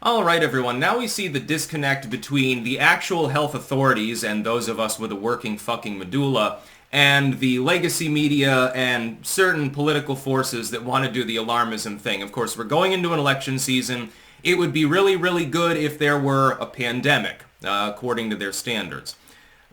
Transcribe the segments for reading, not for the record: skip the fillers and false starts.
All right, everyone. Now we see the disconnect between the actual health authorities and those of us with a working fucking medulla and the legacy media and certain political forces that want to do the alarmism thing. Of course, we're going into an election season. It would be really, really good if there were a pandemic, according to their standards.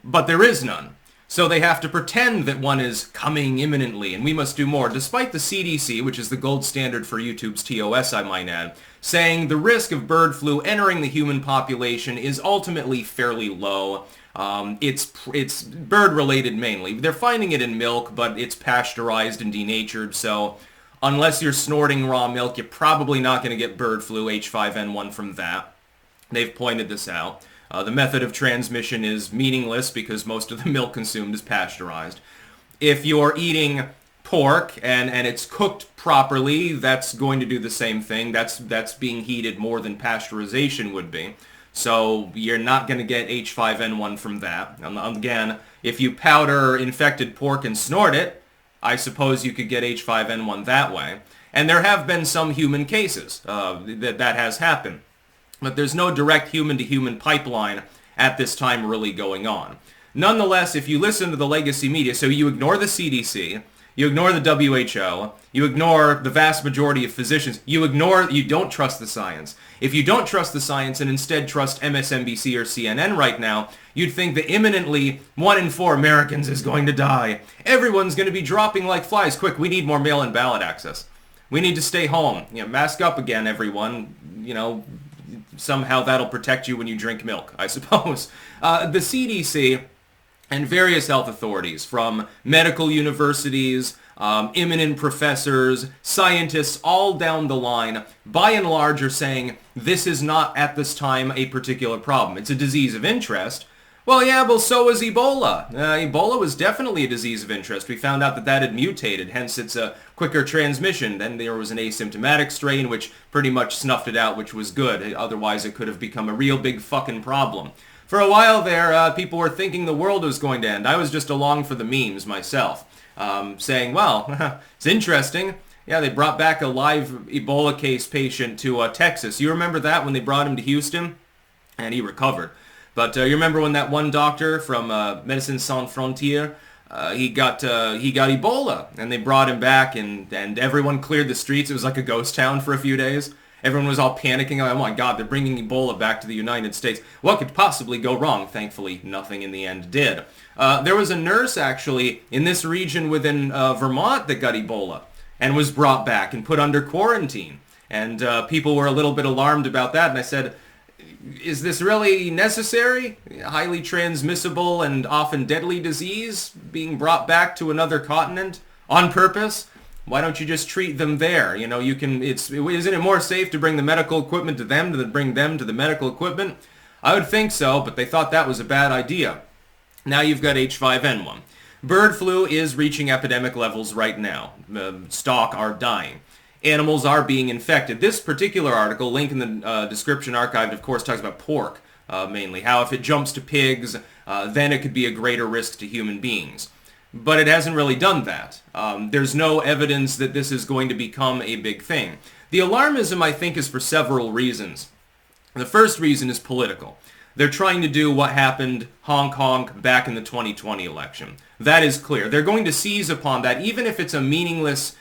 But there is none. So they have to pretend that one is coming imminently, and we must do more, despite the CDC, which is the gold standard for YouTube's TOS, I might add, saying the risk of bird flu entering the human population is ultimately fairly low. It's bird-related mainly. They're finding it in milk, but it's pasteurized and denatured, so unless you're snorting raw milk, you're probably not going to get bird flu H5N1 from that. They've pointed this out. The method of transmission is meaningless because most of the milk consumed is pasteurized. If you're eating pork and it's cooked properly, that's going to do the same thing. That's being heated more than pasteurization would be. So you're not going to get H5N1 from that. Again, if you powder infected pork and snort it, I suppose you could get H5N1 that way. And there have been some human cases that has happened. But there's no direct human-to-human pipeline at this time really going on. Nonetheless, if you listen to the legacy media, so you ignore the CDC, you ignore the WHO, you ignore the vast majority of physicians, you don't trust the science. If you don't trust the science and instead trust MSNBC or CNN right now, you'd think that imminently 1 in 4 Americans is going to die. Everyone's going to be dropping like flies. Quick, we need more mail-in ballot access. We need to stay home. Mask up again, everyone. Somehow that'll protect you when you drink milk, I suppose. The CDC and various health authorities, from medical universities, eminent professors, scientists, all down the line, by and large are saying this is not at this time a particular problem. It's a disease of interest. Well, yeah, but so was Ebola. Ebola was definitely a disease of interest. We found out that had mutated, hence it's a quicker transmission. Then there was an asymptomatic strain which pretty much snuffed it out, which was good. Otherwise, it could have become a real big fucking problem. For a while there, people were thinking the world was going to end. I was just along for the memes myself, saying, well, it's interesting. Yeah, they brought back a live Ebola case patient to Texas. You remember that when they brought him to Houston? And he recovered. But you remember when that one doctor from Médecins Sans Frontières, he got Ebola, and they brought him back, and everyone cleared the streets. It was like a ghost town for a few days. Everyone was all panicking. Oh my God, they're bringing Ebola back to the United States. What could possibly go wrong? Thankfully, nothing in the end did. There was a nurse, actually, in this region within Vermont that got Ebola and was brought back and put under quarantine. And people were a little bit alarmed about that, and I said, is this really necessary? Highly transmissible and often deadly disease being brought back to another continent on purpose? Why don't you just treat them there? Isn't it more safe to bring the medical equipment to them than bring them to the medical equipment? I would think so, but they thought that was a bad idea. Now you've got H5N1. Bird flu is reaching epidemic levels right now. Stock are dying. Animals are being infected. This particular article, link in the description archived, of course, talks about pork, mainly. How if it jumps to pigs, then it could be a greater risk to human beings. But it hasn't really done that. There's no evidence that this is going to become a big thing. The alarmism, I think, is for several reasons. The first reason is political. They're trying to do what happened honk honk back in the 2020 election. That is clear. They're going to seize upon that, even if it's a meaningless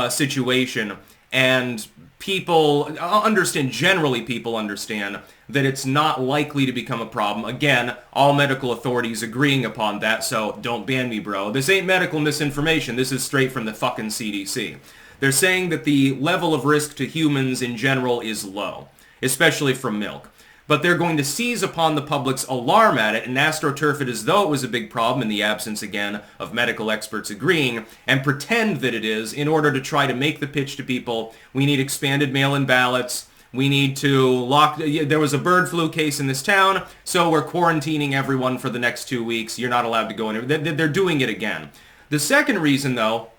situation, and people understand, generally people understand, that it's not likely to become a problem. Again, all medical authorities agreeing upon that, so don't ban me, bro. This ain't medical misinformation. This is straight from the fucking CDC. They're saying that the level of risk to humans in general is low, especially from milk. But they're going to seize upon the public's alarm at it and astroturf it as though it was a big problem in the absence, again, of medical experts agreeing, and pretend that it is in order to try to make the pitch to people. We need expanded mail-in ballots. We need to there was a bird flu case in this town, so we're quarantining everyone for the next 2 weeks. You're not allowed to go in. They're doing it again. The second reason, though,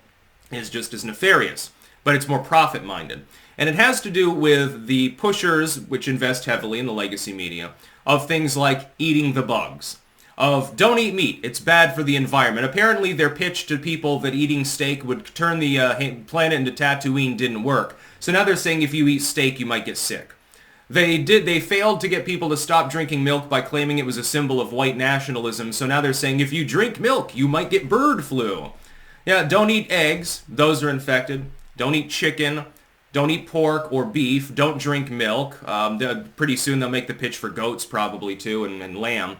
is just as nefarious, but it's more profit-minded. And it has to do with the pushers, which invest heavily in the legacy media, of things like eating the bugs, of don't eat meat, it's bad for the environment. Apparently their pitch to people that eating steak would turn the planet into Tatooine didn't work. So now they're saying if you eat steak, you might get sick. They failed to get people to stop drinking milk by claiming it was a symbol of white nationalism, so now they're saying if you drink milk, you might get bird flu. Yeah, don't eat eggs. Those are infected. Don't eat chicken. Don't eat pork or beef. Don't drink milk. Pretty soon they'll make the pitch for goats probably too, and lamb.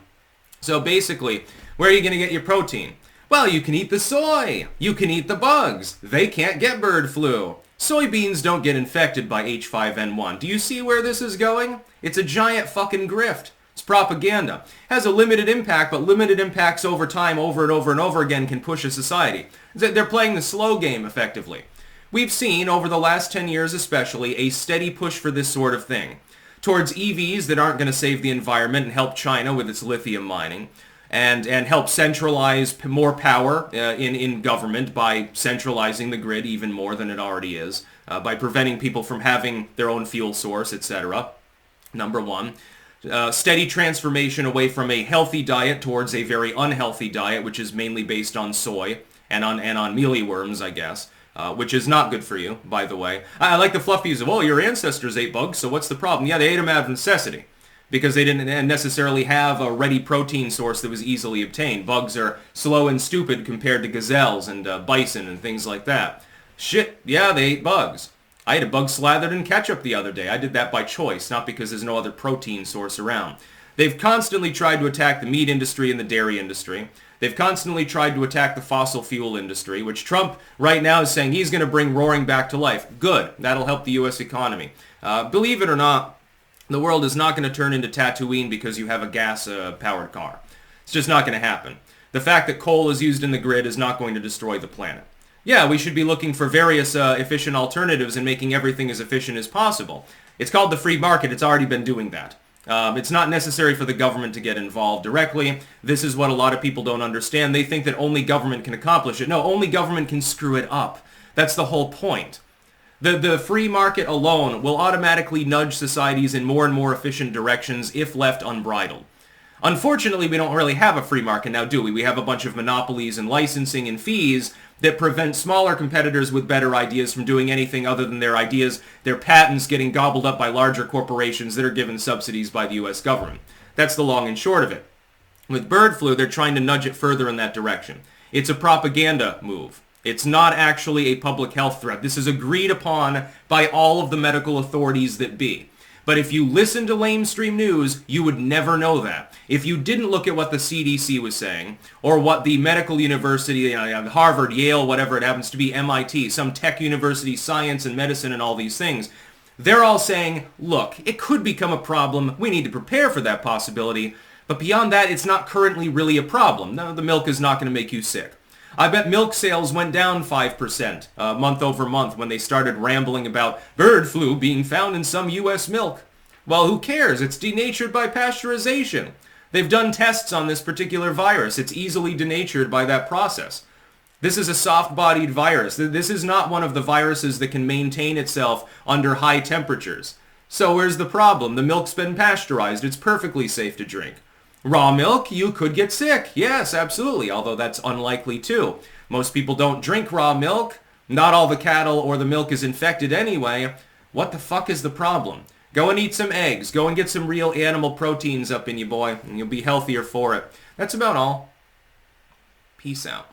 So basically, where are you going to get your protein? Well, you can eat the soy. You can eat the bugs. They can't get bird flu. Soybeans don't get infected by H5N1. Do you see where this is going? It's a giant fucking grift. It's propaganda. Has a limited impact, but limited impacts over time, over and over and over again, can push a society. They're playing the slow game, effectively. We've seen, over the last 10 years especially, a steady push for this sort of thing. Towards EVs that aren't going to save the environment and help China with its lithium mining. And help centralize more power in government by centralizing the grid even more than it already is. By preventing people from having their own fuel source, etc. Number one. Steady transformation away from a healthy diet towards a very unhealthy diet, which is mainly based on soy and on mealyworms, I guess, which is not good for you, by the way. I like the fluff views of, oh, your ancestors ate bugs, so what's the problem? Yeah, they ate them out of necessity because they didn't necessarily have a ready protein source that was easily obtained. Bugs are slow and stupid compared to gazelles and bison and things like that. Shit, yeah, they ate bugs. I ate a bug slathered in ketchup the other day. I did that by choice, not because there's no other protein source around. They've constantly tried to attack the meat industry and the dairy industry. They've constantly tried to attack the fossil fuel industry, which Trump right now is saying he's going to bring roaring back to life. Good. That'll help the U.S. economy. Believe it or not, the world is not going to turn into Tatooine because you have a gas-powered car. It's just not going to happen. The fact that coal is used in the grid is not going to destroy the planet. Yeah, we should be looking for various efficient alternatives and making everything as efficient as possible. It's called the free market. It's already been doing that. It's not necessary for the government to get involved directly. This is what a lot of people don't understand. They think that only government can accomplish it. No, only government can screw it up. That's the whole point. The free market alone will automatically nudge societies in more and more efficient directions if left unbridled. Unfortunately, we don't really have a free market now, do we? We have a bunch of monopolies and licensing and fees that prevent smaller competitors with better ideas from doing anything other than their ideas, their patents getting gobbled up by larger corporations that are given subsidies by the U.S. government. That's the long and short of it. With bird flu, they're trying to nudge it further in that direction. It's a propaganda move. It's not actually a public health threat. This is agreed upon by all of the medical authorities that be. But if you listen to lamestream news, you would never know that. If you didn't look at what the CDC was saying, or what the medical university, Harvard, Yale, whatever it happens to be, MIT, some tech university, science and medicine and all these things, they're all saying, look, it could become a problem. We need to prepare for that possibility. But beyond that, it's not currently really a problem. No, the milk is not going to make you sick. I bet milk sales went down 5% month over month when they started rambling about bird flu being found in some U.S. milk. Well, who cares? It's denatured by pasteurization. They've done tests on this particular virus. It's easily denatured by that process. This is a soft-bodied virus. This is not one of the viruses that can maintain itself under high temperatures. So where's the problem? The milk's been pasteurized. It's perfectly safe to drink. Raw milk, you could get sick. Yes, absolutely, although that's unlikely too. Most people don't drink raw milk. Not all the cattle or the milk is infected anyway. What the fuck is the problem? Go and eat some eggs. Go and get some real animal proteins up in you, boy, and you'll be healthier for it. That's about all. Peace out.